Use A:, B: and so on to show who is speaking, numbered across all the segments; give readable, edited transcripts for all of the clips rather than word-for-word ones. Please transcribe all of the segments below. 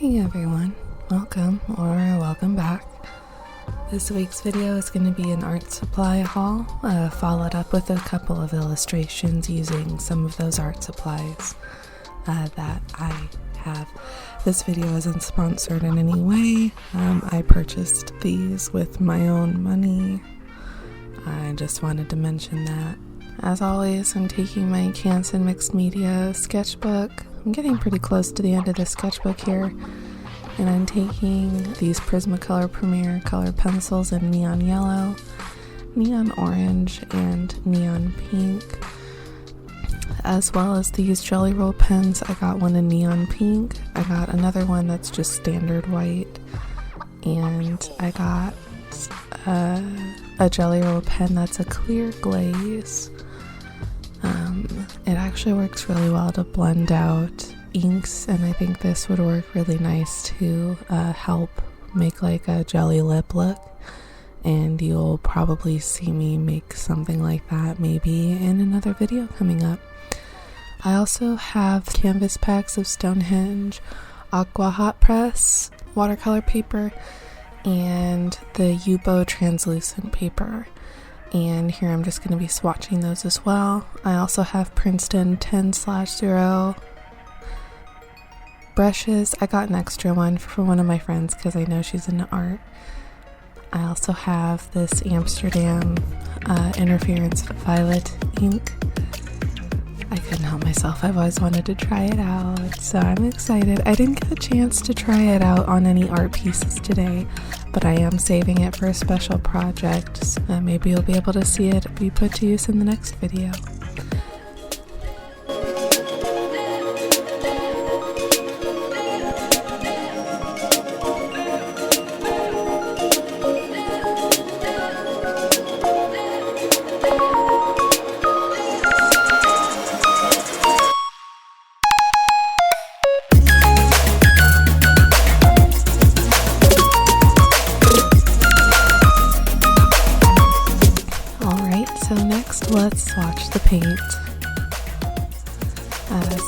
A: Hey everyone, welcome back. This week's video is going to be an art supply haul, followed up with a couple of illustrations using some of those art supplies that I have. This video isn't sponsored in any way. I purchased these with my own money. I just wanted to mention that. As always, I'm taking my Canson Mixed Media sketchbook. I'm getting pretty close to the end of the sketchbook here. And I'm taking these Prismacolor Premier color pencils in neon yellow, neon orange, and neon pink, as well as these Jelly Roll pens. I got one in neon pink. I got another one that's just standard white, and I got a Jelly Roll pen that's a clear glaze. It actually works really well to blend out inks, and I think this would work really nice to help make like a jelly lip look, and you'll probably see me make something like that maybe in another video coming up. I also have canvas packs of Stonehenge Aqua Hot Press watercolor paper and the Yubo translucent paper, and here I'm just going to be swatching those as well. I also have Princeton 10/0 brushes. I got an extra one for one of my friends because I know she's into art. I also have this Amsterdam Interference Violet ink. I couldn't help myself. I've always wanted to try it out, so I'm excited. I didn't get a chance to try it out on any art pieces today, but I am saving it for a special project, so maybe you'll be able to see it be put to use in the next video. Let's swatch the paint.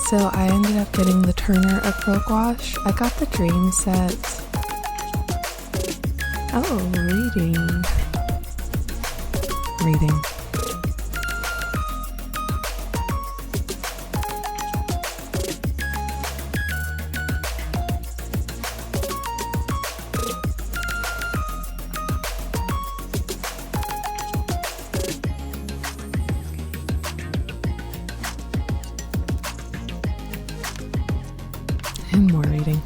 A: So I ended up getting the Turner Acryl Gouache. I got the Dream set. Oh, reading. And more reading.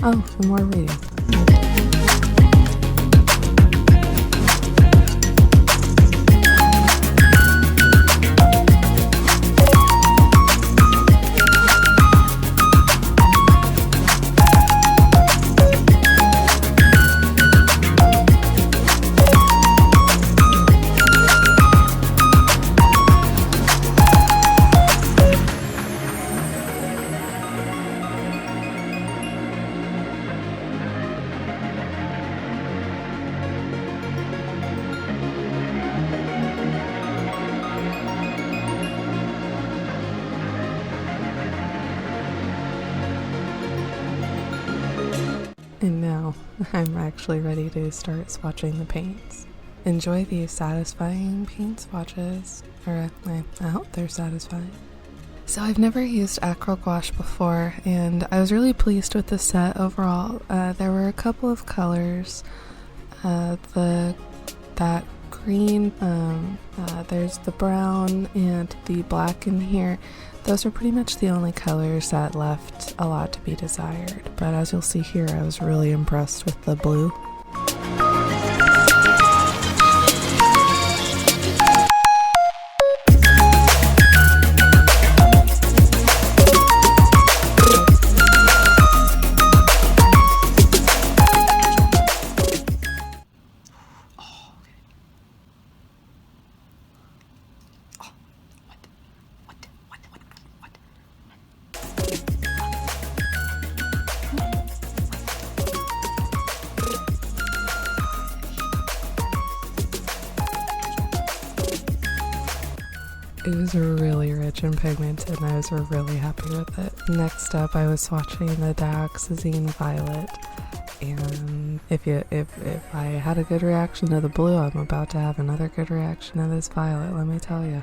A: Oh, and more reading. And now I'm actually ready to start swatching the paints. Enjoy these satisfying paint swatches, or I hope they're satisfying. So I've never used Acryl Gouache before, and I was really pleased with the set overall. There were a couple of colors, that green, there's the brown and the black in here. Those are pretty much the only colors that left a lot to be desired, but as you'll see here, I was really impressed with the blue. It was really rich in pigment and I was really happy with it. Next up, I was swatching the Dioxazine Violet. And if I had a good reaction to the blue, I'm about to have another good reaction to this violet, let me tell you.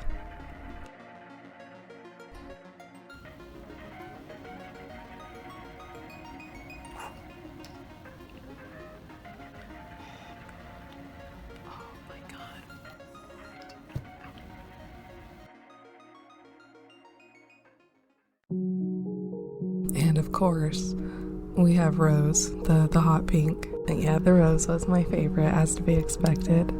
A: And of course, we have Rose, the hot pink. And yeah, the Rose was my favorite, as to be expected.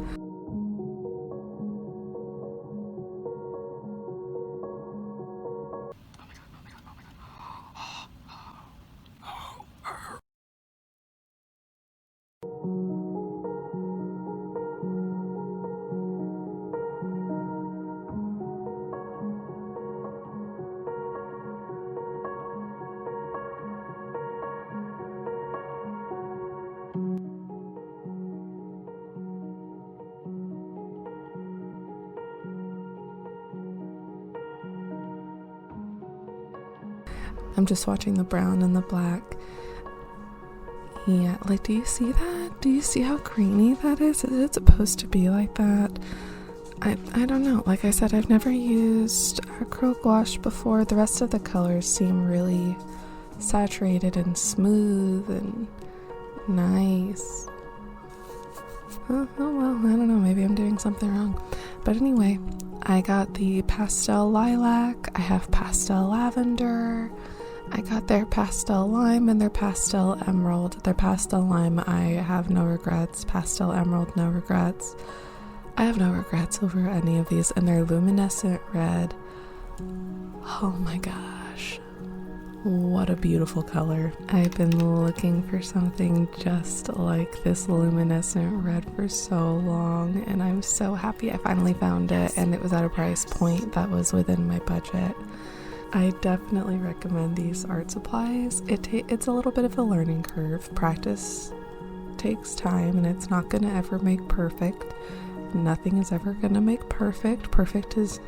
A: I'm just watching the brown and the black. Yeah, like, do you see that? Do you see how greeny that is? Is it supposed to be like that? I don't know. Like I said, I've never used Acryl Gouache before. The rest of the colors seem really saturated and smooth and nice. Oh well, I don't know. Maybe I'm doing something wrong. But anyway, I got the pastel lilac. I have pastel lavender. I got their pastel lime and their pastel emerald. Their pastel lime, I have no regrets. Pastel emerald, no regrets. I have no regrets over any of these. And their luminescent red. Oh my gosh. What a beautiful color. I've been looking for something just like this luminescent red for so long. And I'm so happy I finally found it. And it was at a price point that was within my budget. I definitely recommend these art supplies. It's a little bit of a learning curve. Practice takes time and it's not going to ever make perfect. Nothing is ever going to make perfect. Perfect is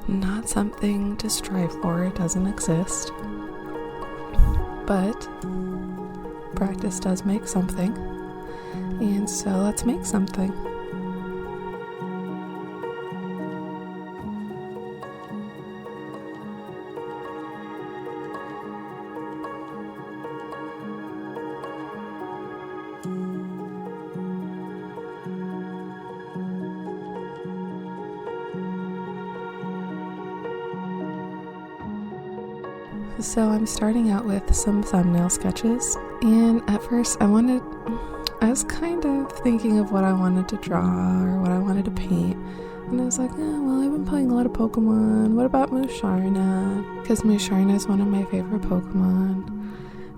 A: not something to strive for. It doesn't exist. But practice does make something. And so let's make something. So I'm starting out with some thumbnail sketches, and at first I was kind of thinking of what I wanted to draw or what I wanted to paint, and I was like, well, I've been playing a lot of Pokemon. What about Musharna? Because Musharna is one of my favorite Pokemon,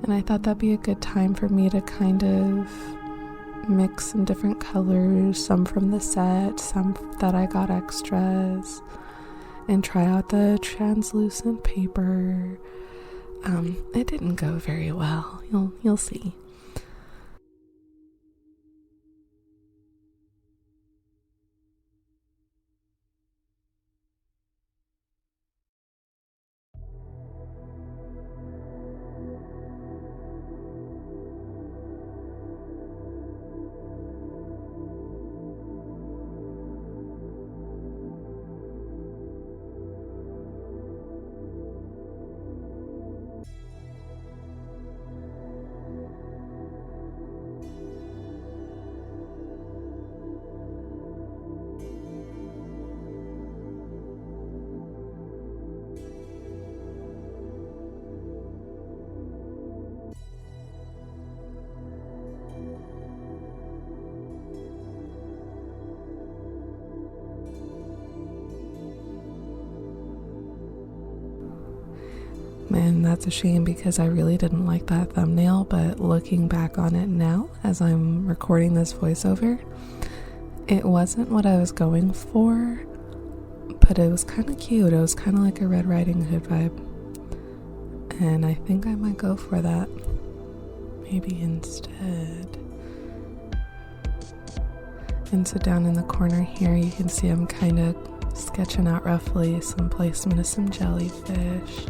A: and I thought that'd be a good time for me to kind of mix some different colors, some from the set, some that I got extras, and try out the translucent paper. It didn't go very well. You'll see. And that's a shame because I really didn't like that thumbnail, but looking back on it now as I'm recording this voiceover, it wasn't what I was going for, but it was kind of cute. It was kind of like a Red Riding Hood vibe, and I think I might go for that maybe instead. And so down in the corner here you can see I'm kind of sketching out roughly some placement of some jellyfish.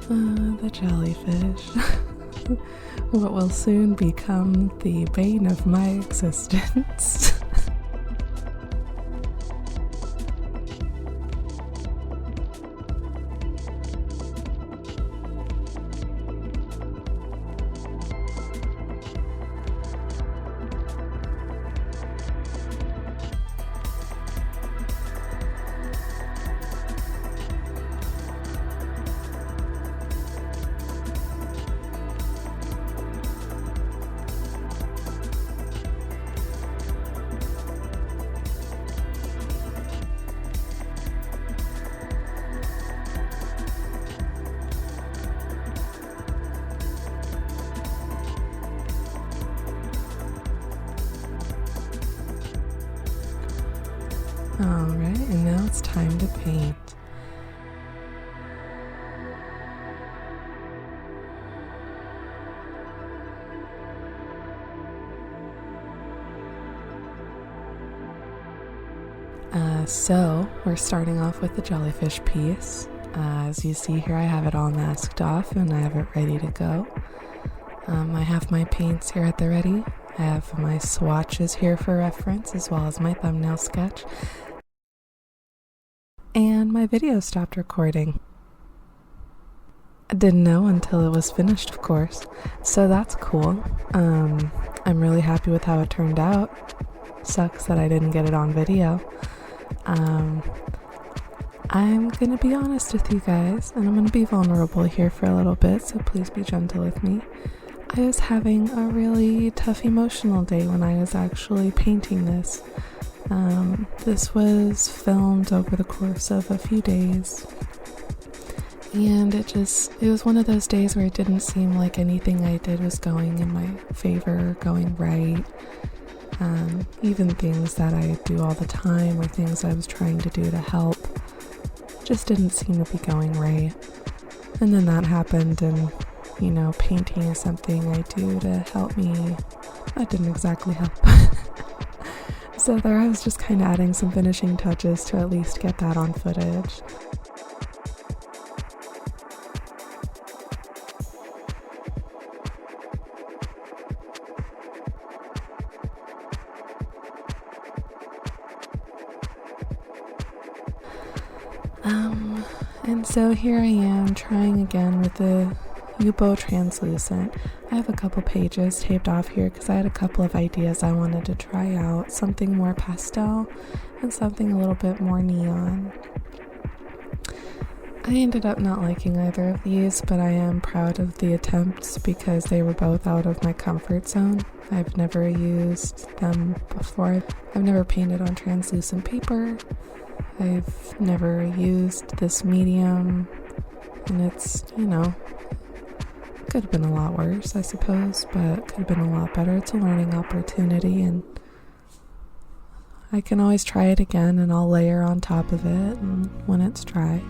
A: The jellyfish. What will soon become the bane of my existence. Alright, and now it's time to paint. So we're starting off with the jellyfish piece. As you see here, I have it all masked off and I have it ready to go. I have my paints here at the ready. I have my swatches here for reference, as well as my thumbnail sketch. And my video stopped recording. I didn't know until it was finished, of course. So that's cool. I'm really happy with how it turned out. Sucks that I didn't get it on video. I'm gonna be honest with you guys, and I'm gonna be vulnerable here for a little bit, so please be gentle with me. I was having a really tough emotional day when I was actually painting this. This was filmed over the course of a few days, and it was one of those days where it didn't seem like anything I did was going in my favor, going right. Even things that I do all the time or things I was trying to do to help just didn't seem to be going right. And then that happened, and painting is something I do to help me. That didn't exactly help. So there I was just kind of adding some finishing touches to at least get that on footage. And so here I am trying again with the Yupo translucent. I have a couple pages taped off here because I had a couple of ideas I wanted to try out. Something more pastel and something a little bit more neon. I ended up not liking either of these, but I am proud of the attempts because they were both out of my comfort zone. I've never used them before. I've never painted on translucent paper. I've never used this medium, and it's, could have been a lot worse, I suppose, but could have been a lot better. It's a learning opportunity, and I can always try it again, and I'll layer on top of it and when it's dry.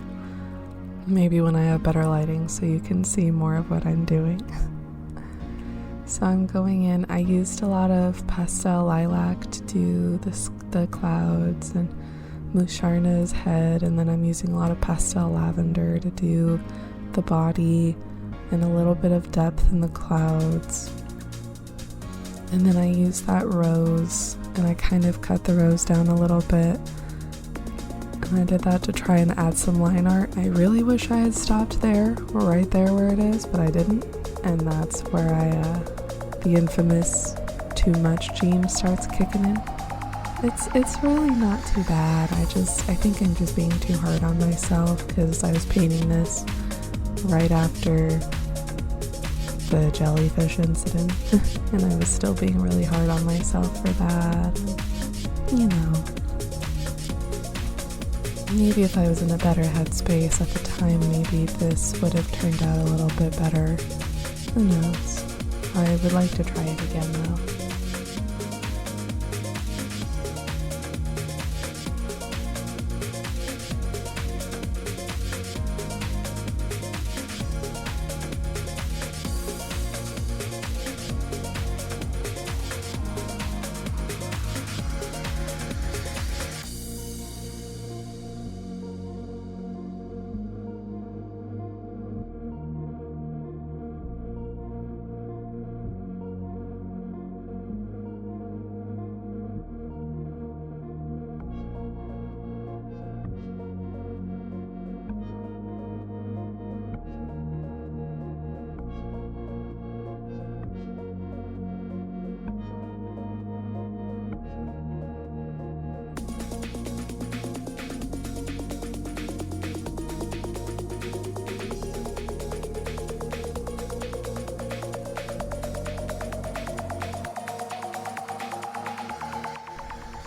A: Maybe when I have better lighting so you can see more of what I'm doing. So I'm going in. I used a lot of pastel lilac to do the clouds and Musharna's head, and then I'm using a lot of pastel lavender to do the body and a little bit of depth in the clouds. And then I used that rose, and I kind of cut the rose down a little bit, and I did that to try and add some line art. I really wish I had stopped there, right there where it is, but I didn't, and that's where the infamous too much gene starts kicking in. It's really not too bad. I think I'm just being too hard on myself because I was painting this right after the jellyfish incident and I was still being really hard on myself for that. Maybe if I was in a better headspace at the time, maybe this would have turned out a little bit better. Who knows? I would like to try it again though.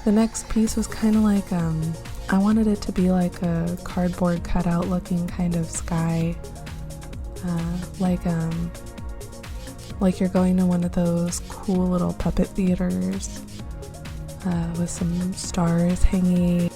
A: The next piece was kind of like, I wanted it to be like a cardboard cutout looking kind of sky, like you're going to one of those cool little puppet theaters with some stars hanging.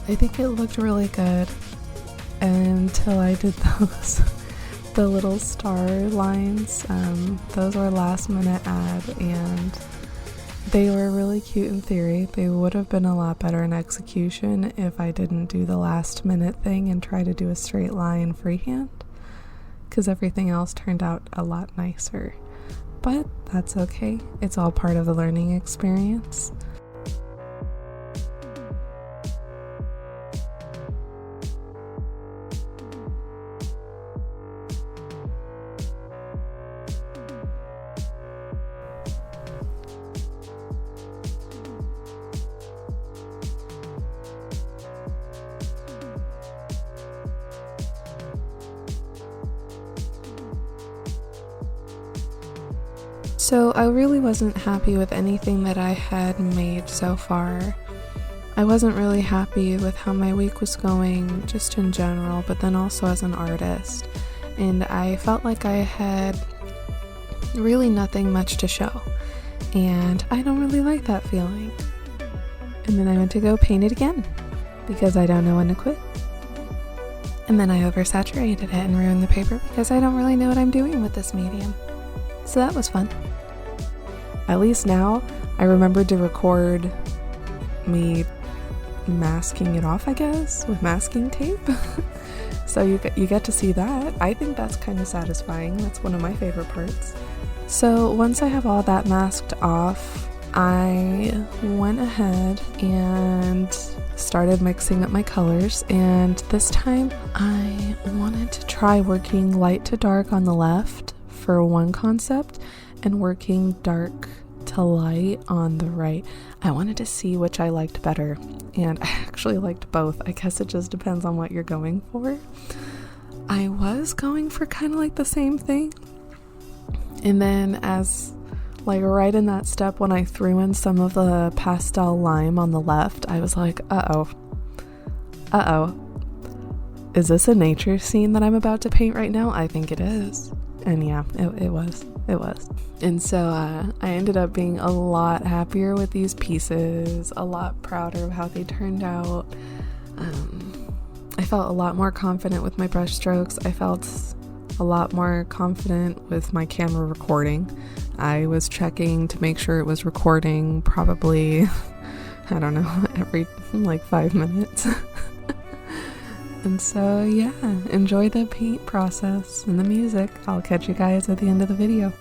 A: I think it looked really good until I did the little star lines. Those were last minute add, and they were really cute in theory. They would have been a lot better in execution if I didn't do the last minute thing and try to do a straight line freehand, because everything else turned out a lot nicer. But that's okay. It's all part of the learning experience. So I really wasn't happy with anything that I had made so far. I wasn't really happy with how my week was going, just in general, but then also as an artist. And I felt like I had really nothing much to show. And I don't really like that feeling. And then I went to go paint it again, because I don't know when to quit. And then I oversaturated it and ruined the paper because I don't really know what I'm doing with this medium. So that was fun. At least now I remembered to record me masking it off, I guess, with masking tape. So you get to see that. I think that's kind of satisfying. That's one of my favorite parts. So once I have all that masked off, I went ahead and started mixing up my colors, and this time I wanted to try working light to dark on the left for one concept and working dark to light on the right. I wanted to see which I liked better, and I actually liked both. I guess it just depends on what you're going for. I was going for kind of like the same thing, and then as like right in that step when I threw in some of the pastel lime on the left, I was like, uh-oh, is this a nature scene that I'm about to paint right now? I think it is. And yeah, it was. And so I ended up being a lot happier with these pieces, a lot prouder of how they turned out. I felt a lot more confident with my brush strokes. I felt a lot more confident with my camera recording. I was checking to make sure it was recording probably, I don't know, every like 5 minutes. And so yeah, enjoy the paint process and the music. I'll catch you guys at the end of the video.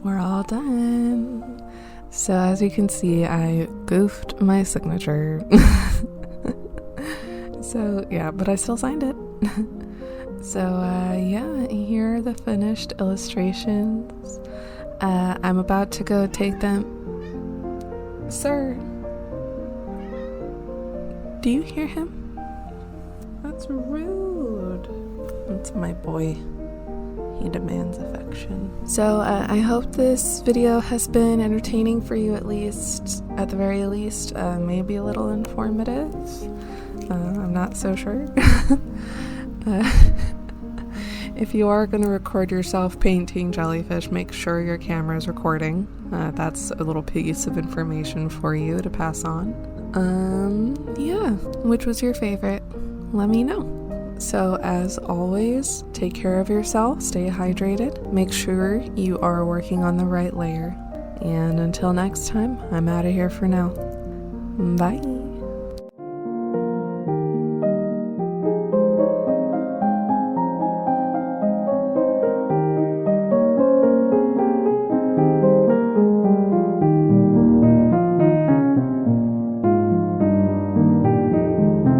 A: we're all done. So as you can see, I goofed my signature. So yeah, but I still signed it. So yeah, here are the finished illustrations. I'm about to go take them. Sir, do you hear him? That's rude. That's my boy. He demands affection. So I hope this video has been entertaining for you, at the very least, maybe a little informative. I'm not so sure. If you are going to record yourself painting jellyfish, make sure your camera is recording. That's a little piece of information for you to pass on. Yeah, which was your favorite? Let me know. So as always, take care of yourself, stay hydrated, make sure you are working on the right layer. And until next time, I'm out of here for now. Bye.